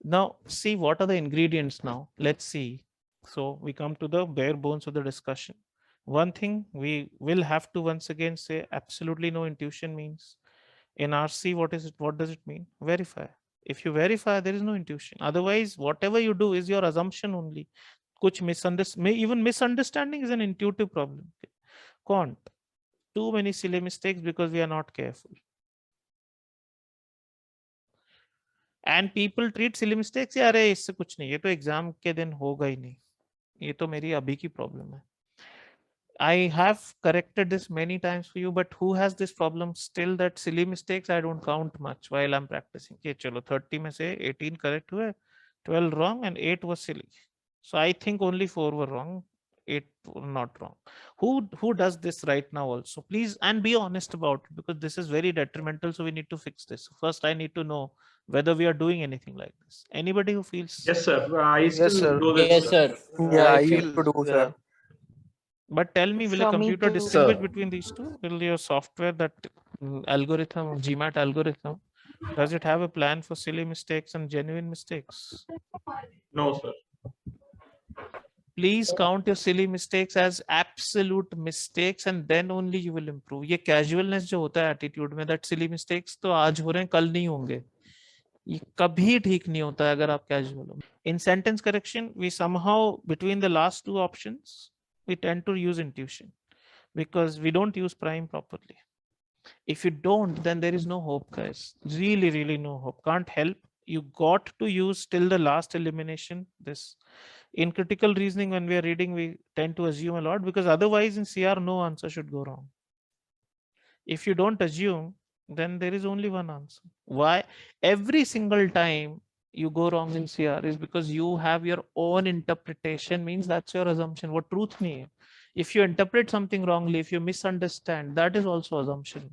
Now, see what are the ingredients now. Let's see. So we come to the bare bones of the discussion. One thing we will have to once again say absolutely no intuition means. In RC, what is it? What does it mean? Verify. If you verify, there is no intuition. Otherwise, whatever you do is your assumption only. Kuch even misunderstanding is an intuitive problem. Can't. Too many silly mistakes because we are not careful. And people treat silly mistakes, अरे इससे कुछ नहीं, ये तो exam के दिन होगा ही नहीं, ये तो मेरी अभी की प्रॉब्लम है. I have corrected this many times for you, but who has this problem still that silly mistakes I don't count much while I'm practicing. Okay, chalo 30 में से 18 correct हुए, 12 wrong and 8 was silly. So I think only 4 were wrong, 8 were not wrong. Who does this right now also? Please, and be honest about it, because this is very detrimental. So we need to fix this. First, I need to know whether we are doing anything like this. Anybody who feels Yes, sir. I Yes, still sir. do this. Yes, sir. Yeah, I I used feel to do, sir. But tell me, will a For me computer too. distinguish Sir. between these two? Will your software, that algorithm, GMAT algorithm, does it have a plan for silly mistakes and genuine mistakes? No, sir. Please count your silly mistakes as absolute mistakes and then only you will improve. ये casualness जो होता है attitude में, that silly mistakes तो आज हो रहे हैं कल नहीं होंगे, ये कभी ठीक नहीं होता है अगर आप casual हो. In sentence correction, we somehow between the last two options we tend to use intuition because we don't use prime properly. If you don't, then there is no hope, guys. Really no hope. Can't help. You got to use till the last elimination this. In critical reasoning, when we are reading, we tend to assume a lot because otherwise in CR no answer should go wrong. If you don't assume, then there is only one answer. Why? Every single time you go wrong in CR is because you have your own interpretation, means that's your assumption. What truth nahi hai. If you interpret something wrongly, if you misunderstand, that is also assumption.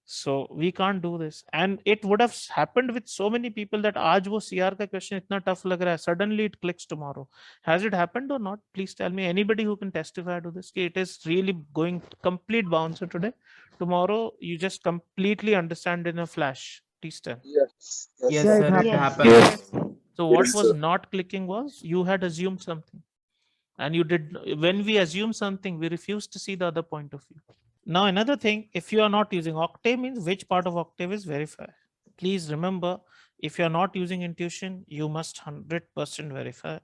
So we can't do this, and it would have happened with so many people that आज वो CR का question इतना tough लग रहा है, suddenly it clicks tomorrow. Has it happened or not? Please tell me. Anybody who can testify to this, it is really going complete bouncer today. Tomorrow you just completely understand in a flash. Please tell. Yes. Yes, Yeah, sir. it It happens. happens. So what was not clicking was you had assumed something, and you did. When we assume something, we refuse to see the other point of view. Now, another thing, if you are not using octave, means which part of octave is verify. Please remember, if you are not using intuition, you must 100% verify.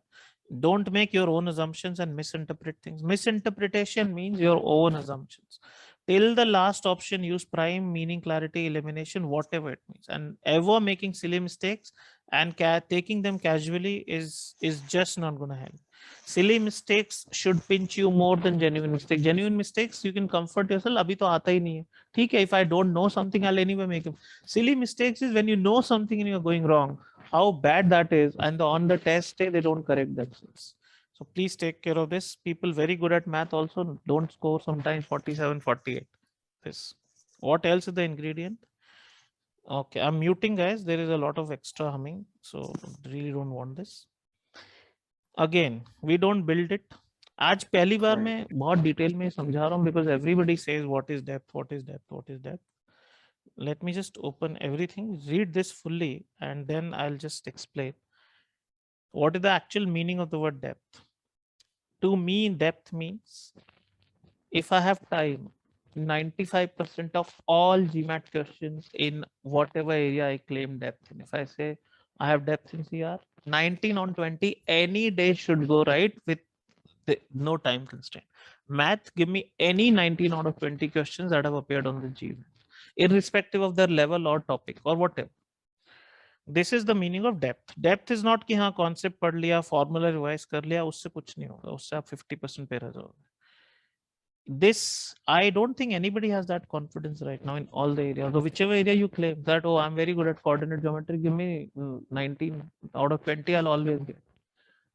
Don't make your own assumptions and misinterpret things. Misinterpretation means your own assumptions. Till the last option, use prime, meaning, clarity, elimination, whatever it means. And ever making silly mistakes and taking them casually is just not going to help. Silly mistakes should pinch you more than genuine mistakes. Genuine mistakes, you can comfort yourself. Abhi to aata hi nahi hai. ठीक है, if I don't know something, I'll anyway make it. Silly mistakes is when you know something and you're going wrong, how bad that is, and on the test day they don't correct themselves. So please take care of this. People very good at math also don't score sometimes 47, 48. This. What else is the ingredient? Okay, I'm muting, guys. There is a lot of extra humming, so really don't want this. Again, we don't build it. आज पहली बार मैं बहुत detail में समझा रहा हूँ because everybody says what is depth, what is depth, what is depth. Let me just open everything, read this fully, and then I'll just explain what is the actual meaning of the word depth. To me, depth means if I have time, 95% of all GMAT questions in whatever area I claim depth in. If I say I have depth in CR, 19 on 20, any day should go right with no time constraint. Math, give me any 19 out of 20 questions that have appeared on the GMAT, irrespective of their level or topic or whatever. This is the meaning of depth. Depth is not कि हाँ concept पढ़ लिया, formula revise कर लिया, उससे कुछ नहीं होगा, उससे आप 50% पे रह जाओगे. This, I don't think anybody has that confidence right now in all the areas. So whichever area you claim that, oh, I'm very good at coordinate geometry, give me 19 out of 20, I'll always get.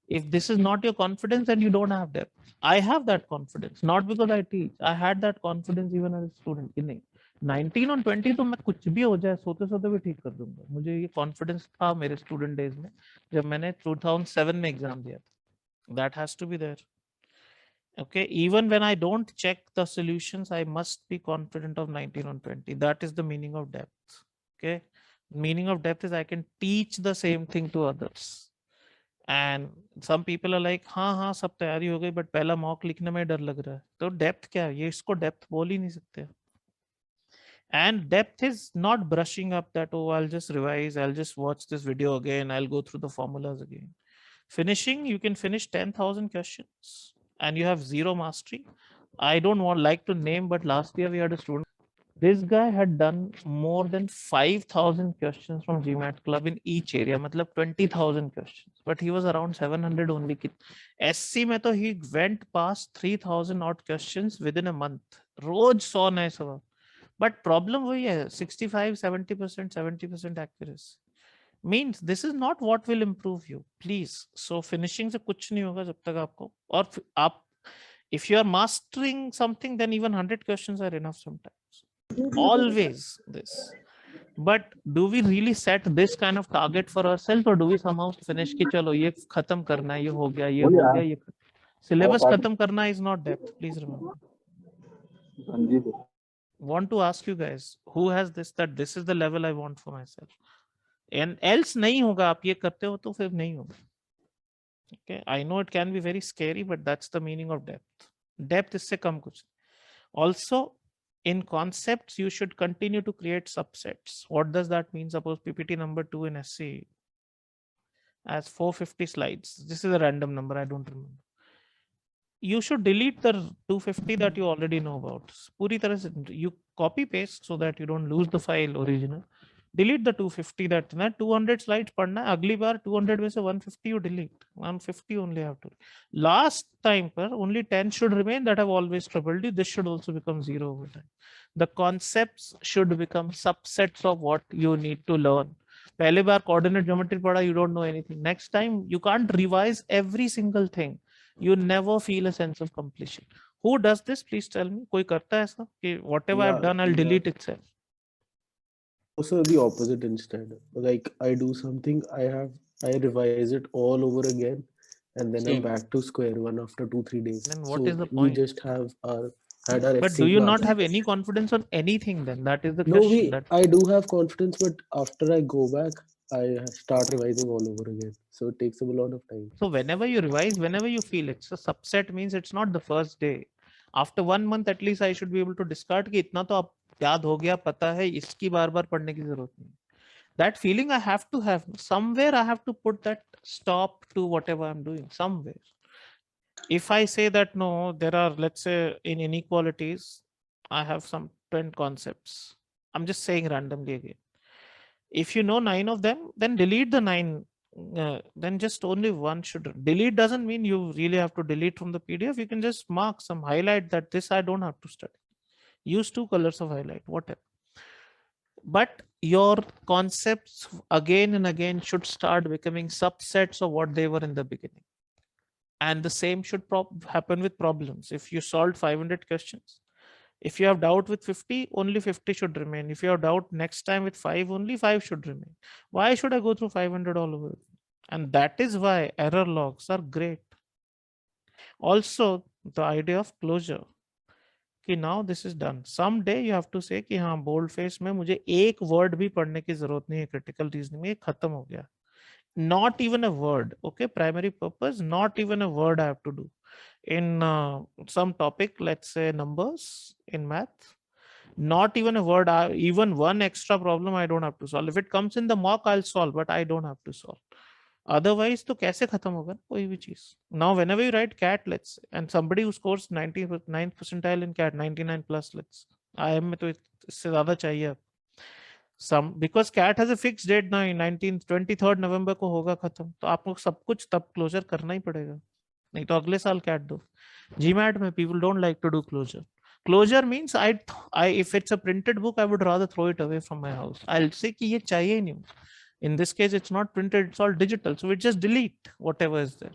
If this is not your confidence, then you don't have depth. I have that confidence, not because I teach. I had that confidence even as a student. कि नहीं, 19 on 20 तो मैं कुछ भी हो जाए सोते सोते भी ठीक कर दूंगा. मुझे ये confidence था मेरे student days में जब मैंने 2007 में exam दिया था. That has to be there. Okay, even when I don't check the solutions, I must be confident of 19 on 20. That is the meaning of depth. Okay, Meaning of depth is I can teach the same thing to others. And some people are like, हाँ हाँ सब तैयारी हो गई but पहला mock लिखने में डर लग रहा है. तो डेप्थ क्या है? ये इसको डेप्थ बोल ही नहीं सकते. And depth is not brushing up that, oh, I'll just revise, I'll just watch this video again, I'll go through the formulas again. Finishing, you can finish 10,000 questions and you have zero mastery. I don't want like to name, but last year we had a student. This guy had done more than 5,000 questions from GMAT club in each area, matlab 20,000 questions, but he was around 700 only. SC mein to he went past 3,000 odd questions within a month. Roj 100 नए सवाल. But problem वही है 65 70% 70% accuracy means this is not what will improve you. Please, so finishing से कुछ नहीं होगा जब तक आपको और आप if you are mastering something then even 100 questions are enough sometimes. Always this. But do we really set this kind of target for ourselves or do we somehow finish कि चलो ये खत्म करना है, ये हो गया, ये हो गया, ये syllabus खत्म करना is not depth. Please remember. Want to ask you guys who has this, that this is the level I want for myself, and else नहीं होगा. आप ये करते हो तो फिर नहीं होगा. Okay, I know it can be very scary, but that's the meaning of depth. Depth इससे कम कुछ. Also, in concepts you should continue to create subsets. What does that mean? Suppose PPT number 2 in SC as 450 slides. This is a random number, I don't remember. You should delete the 250 that you already know about. पूरी तरह से you copy paste so that you don't lose the file original. Delete the 250 that ना 200 slides पढ़ना है. अगली बार 200 में से 150 you delete. 150 only have to. Last time पर only 10 should remain that have always troubled you. This should also become zero over time. The concepts should become subsets of what you need to learn. पहले बार coordinate geometry पढ़ा, you don't know anything. Next time you can't revise every single thing. You never feel a sense of completion. Who does this? Please tell me. कोई करता है ऐसा कि whatever I've done, I'll delete itself. Also the opposite instead. Like I do something, I revise it all over again, and then I'm back to square one after 2-3 days. Then what so is the we point? just have had our But SC do you class. not have any confidence on anything then? That is the No, question. I do have confidence, but after I go back, I start revising all over again. So it takes up a lot of time. So whenever you revise, whenever you feel it's a subset means it's not the first day. After 1 month at least I should be able to discard कि इतना तो अब याद हो गया, पता है, इसकी बार बार पढ़ने की जरूरत नहीं. That feeling I have to have. Somewhere I have to put that stop to whatever I'm doing. Somewhere. If I say that no, there are, let's say in inequalities, I have some 10 concepts. I'm just saying randomly again. If you know 9 of them, then delete the 9. Then just only one should delete. Doesn't mean you really have to delete from the PDF. You can just mark some highlight that this I don't have to study. Use 2 colors of highlight, whatever. But your concepts again and again should start becoming subsets of what they were in the beginning. And the same should happen with problems. If you solved 500 questions, if you have doubt with 50, only 50 should remain. If you have doubt next time with 5, only 5 should remain. Why should I go through 500 all over? And that is why error logs are great. Also, the idea of closure. कि now this is done. Someday you have to say कि हाँ bold face में मुझे एक word भी पढ़ने की जरूरत नहीं है critical reasoning में, खत्म हो गया. Not even a word. Okay, primary purpose, not even a word I have to do. In some topic, let's say numbers in math, not even a word, even one extra problem I don't have to solve. If it comes in the mock, I'll solve, but I don't have to solve. Otherwise, तो कैसे खत्म होगा कोई भी चीज? Now, whenever you write CAT, let's say, and somebody who scores 99th percentile in CAT, 99 plus, let's IIM में तो इससे ज्यादा चाहिए. Some because CAT has a fixed date now, 19th 23rd November को होगा खत्म, तो आपको सब कुछ तब क्लोजर करना ही पड़ेगा, नहीं तो अगले साल CAT दो. GMAT में people don't like to do closure. Closure means I if it's a printed book, I would rather throw it away from my house. I'll say कि ये चाहिए ही नहीं. In this case, it's not printed, it's all digital. So we just delete whatever is there.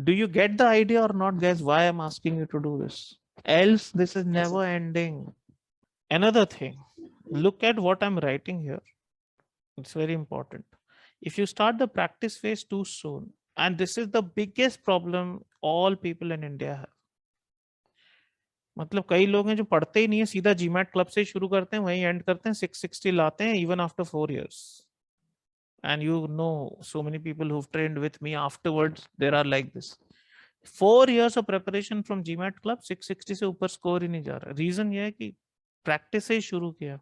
Do you get the idea or not, guys? Why I'm asking you to do this? Else, this is never ending. Another thing, look at what I'm writing here. It's very important. If you start the practice phase too soon, and this is the biggest problem all people in India have. मतलब कई लोग हैं जो पढ़ते ही नहीं है, सीधा GMAT club से ही शुरू करते हैं, वहीं एंड करते हैं, 660 लाते हैं even after 4 years. And you know, so many people who've trained with me afterwards, there are like this. 4 years of preparation from GMAT club, 660 से ऊपर स्कोर ही नहीं जा रहा. रीजन ये है कि प्रैक्टिस से ही शुरू किया.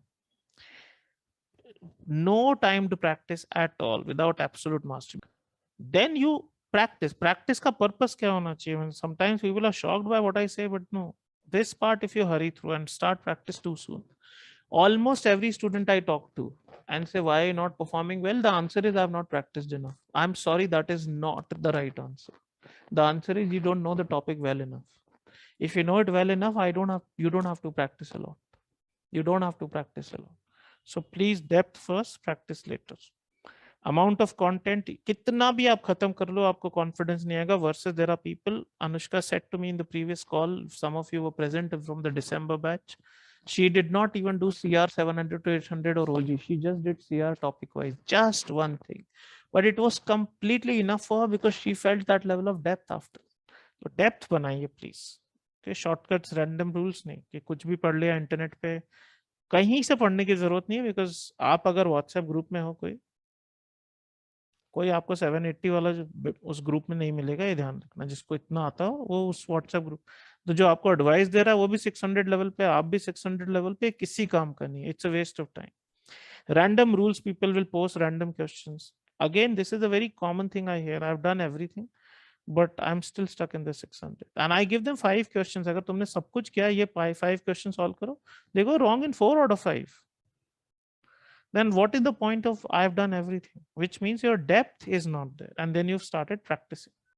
No time to practice at all without absolute mastery. Then you practice का purpose क्या होना चाहिए? I mean, sometimes people are shocked by what I say, but no, this part if you hurry through and start practice too soon, almost every student I talk to and say why are you not performing well, the answer is I've not practiced enough. I'm sorry, that is not the right answer. The answer is you don't know the topic well enough. If you know it well enough, you don't have to practice a lot. You don't have to practice a lot. So please, depth first, practice later. Amount of content, कितना भी आप खत्म कर लो, आपको confidence नहीं आएगा. Versus there are people, Anushka said to me in the previous call, some of you were present from the December batch. She did not even do CR 700 to 800 or OG. She just did CR topic wise, just one thing. But it was completely enough for her because she felt that level of depth after. So depth बनाइए please. Okay, shortcuts, random rules नहीं कि कुछ भी पढ़ लिया internet पे. कहीं से पढ़ने की जरूरत नहीं है, बिकॉज आप अगर व्हाट्सएप ग्रुप में हो, कोई आपको 780 वाला उस ग्रुप में नहीं मिलेगा, ये ध्यान रखना. जिसको इतना आता हो वो उस व्हाट्सएप ग्रुप, तो जो आपको एडवाइस दे रहा है वो भी 600 लेवल पे, आप भी 600 लेवल पे, किसी काम का नहीं. It's a waste of time. Random rules, people will post random questions. Again this is a very common thing I hear. I have done everything but I'm still stuck in the 600 and I give them 5 questions. अगर तुमने सब कुछ किया, ये 5 questions solve करो, they go wrong in 4 out of 5. Then what is the point of I've done everything? Which means your depth is not there, and then you've started practicing.